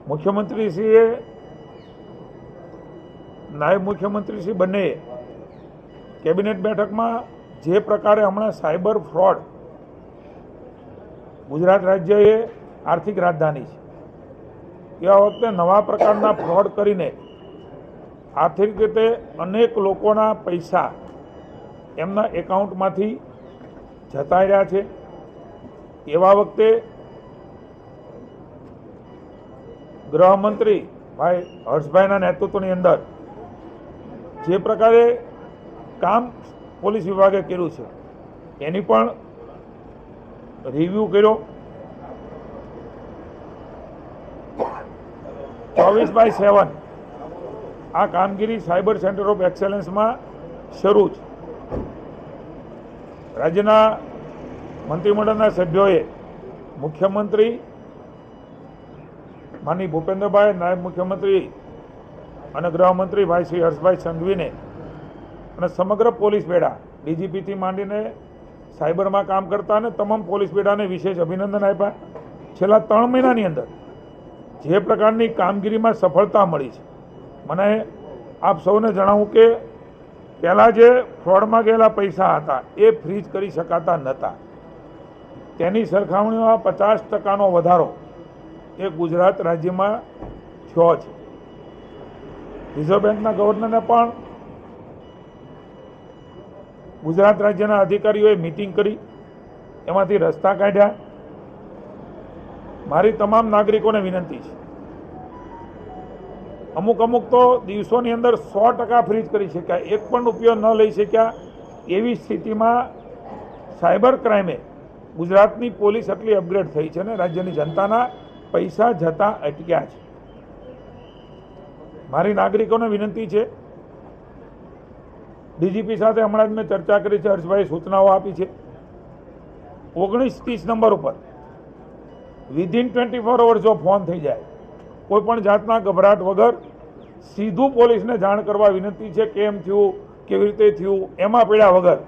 મુખ્યમંત્રીશ્રીએ નાયબ મુખ્યમંત્રીશ્રી બંને કેબિનેટ બેઠકમાં જે પ્રકારે હમણાં સાયબર ફ્રોડ, ગુજરાત રાજ્ય એ આર્થિક રાજધાની છે, એવા વખતે નવા પ્રકારના ફ્રોડ કરીને આર્થિક રીતે અનેક લોકોના પૈસા એમના એકાઉન્ટમાંથી જતા રહ્યા છે. એવા વખતે ગૃહમંત્રી ભાઈ હર્ષભાઈના નેતૃત્વની અંદર જે પ્રકારે કામ પોલીસ વિભાગે કર્યું છે એની પણ રિવ્યૂ કર્યો. 24/7 આ કામગીરી સાયબર સેન્ટર ઓફ એક્સેલન્સમાં શરૂ છે. રાજ્યના મંત્રીમંડળના સભ્યોએ મુખ્યમંત્રી માનનીય ભૂપેન્દ્રભાઈ, નાયબ મુખ્યમંત્રી અને ગૃહમંત્રી ભાઈ શ્રી હર્ષભાઈ સંઘવીને અને સમગ્ર પોલીસ બેડા, ડીજીપીથી માંડીને સાયબરમાં કામ કરતા અને તમામ પોલીસ બેડાને વિશેષ અભિનંદન આપ્યા. છેલ્લા 3 મહિનાની અંદર જે પ્રકારની કામગીરીમાં સફળતા મળી છે, મને આપ સૌને જણાવું કે પહેલાં જે ફ્રોડમાં ગયેલા પૈસા હતા એ ફ્રીઝ કરી શકાતા નહોતા. તેની સરખામણીમાં 50% વધારો એ ગુજરાત રાજ્યમાં થયો છે. રિઝર્વ બેંકના ગવર્નરને પણ ગુજરાત રાજ્યના અધિકારીઓએ મિટિંગ કરી, એમાંથી રસ્તા કાઢ્યા. મારી તમામ નાગરિકોને વિનંતી છે, અમુક તો દિવસોની અંદર 100% ફ્રીઝ કરી શક્યા, એક પણ રૂપિયો ન લઈ શક્યા. એવી સ્થિતિમાં સાયબર ક્રાઇમે ગુજરાતની પોલીસ એટલી અપગ્રેડ થઈ છે ને રાજ્યની જનતાના પૈસા જતા અટક્યા છે. મારી નાગરિકોને વિનંતી છે, ડીજીપી સાથે હમણાં જ મેં ચર્ચા કરી છે, હર્ષભાઈ સૂચનાઓ આપી છે. 1930 નંબર ઉપર વિધિન 24 અવર્સ જો ફોન થઈ જાય, કોઈ પણ જાતના ગભરાટ વગર સીધું પોલીસને જાણ કરવા વિનંતી છે. કેમ થયું, કેવી રીતે થયું, એમાં પડ્યા વગર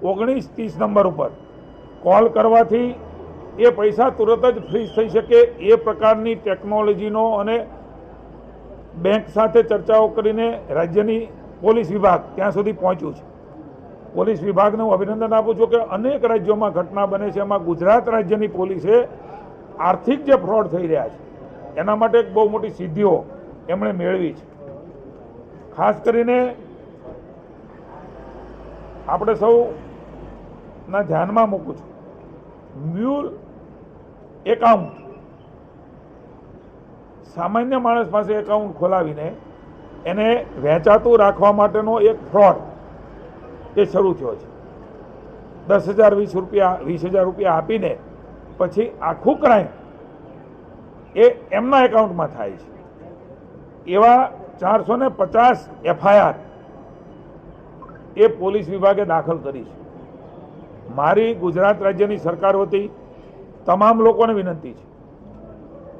1930 નંબર ઉપર કોલ કરવાથી એ પૈસા તુરત જ ફ્રીઝ થઈ શકે એ પ્રકારની ટેકનોલોજીનો અને બેંક સાથે ચર્ચાઓ કરીને રાજ્યની પોલીસ વિભાગ ત્યાં સુધી પહોંચ્યું છે. પોલીસ વિભાગને હું અભિનંદન આપું છું કે અનેક રાજ્યોમાં ઘટના બને છે, એમાં ગુજરાત રાજ્યની પોલીસે આર્થિક જે ફ્રોડ થઈ રહ્યા છે એના માટે એક બહુ મોટી સિદ્ધિઓ એમણે મેળવી છે. ખાસ કરીને આપણે સૌના ધ્યાનમાં મૂકું છું, મ્યુલ એકાઉન્ટ, સામાન્ય માણસ પાસે એકાઉન્ટ ખોલાવીને એને વેચાતું રાખવા માટેનો એક ફ્રોડ એ શરૂ થયો છે. 10,000 20,000 રૂપિયા આપીને પછી આખું ક્રાઇમ એ એમના એકાઉન્ટમાં થાય છે. એવા 450 FIR એ પોલીસ વિભાગે દાખલ કરી છે. મારી ગુજરાત રાજ્યની સરકાર વતી તમામ લોકોને વિનંતી છે,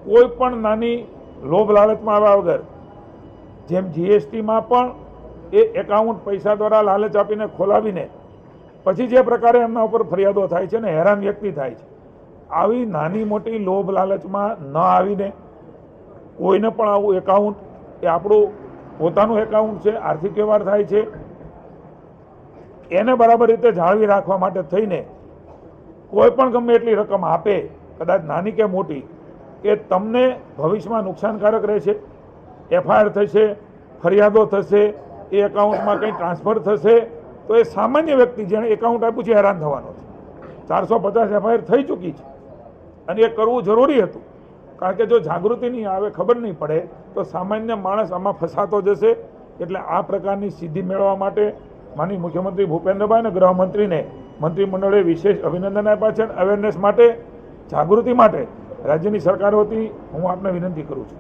કોઈ પણ નાની લોભ લાલચમાં આવ્યા વગર, જેમ જીએસટીમાં પણ એ એકાઉન્ટ પૈસા દ્વારા લાલચ આપીને ખોલાવીને પછી જે પ્રકારે એમના ઉપર ફરિયાદો થાય છે ને હેરાન વ્યક્તિ થાય છે, આવી નાની મોટી લોભ લાલચમાં ન આવીને કોઈને પણ આવું એકાઉન્ટ, એ આપણું પોતાનું એકાઉન્ટ છે, આર્થિક વ્યવહાર થાય છે, એને બરાબર રીતે જાળવી રાખવા માટે થઈને કોઈ પણ ગમે એટલી રકમ આપે, કદાચ નાની કે મોટી, એ તમને ભવિષ્યમાં નુકસાનકારક રહેશે. FIR થશે, ફરિયાદો થશે, એ એકાઉન્ટમાં કંઈ ટ્રાન્સફર થશે તો એ સામાન્ય વ્યક્તિ જેણે એકાઉન્ટ આપ્યું છે હેરાન થવાનો છે. 450 FIR થઈ ચૂકી છે અને એ કરવું જરૂરી હતું, કારણ કે જો જાગૃતિ નહીં આવે, ખબર નહીં પડે તો સામાન્ય માણસ આમાં ફસાતો જશે. એટલે આ પ્રકારની સિદ્ધિ મેળવવા માટે માનનીય મુખ્યમંત્રી ભૂપેન્દ્રભાઈ અને ગૃહમંત્રીને મંત્રીમંડળે વિશેષ અભિનંદન આપ્યા છે. અવેરનેસ માટે, જાગૃતિ માટે રાજ્યની સરકાર વતી હું આપને વિનંતી કરું છું.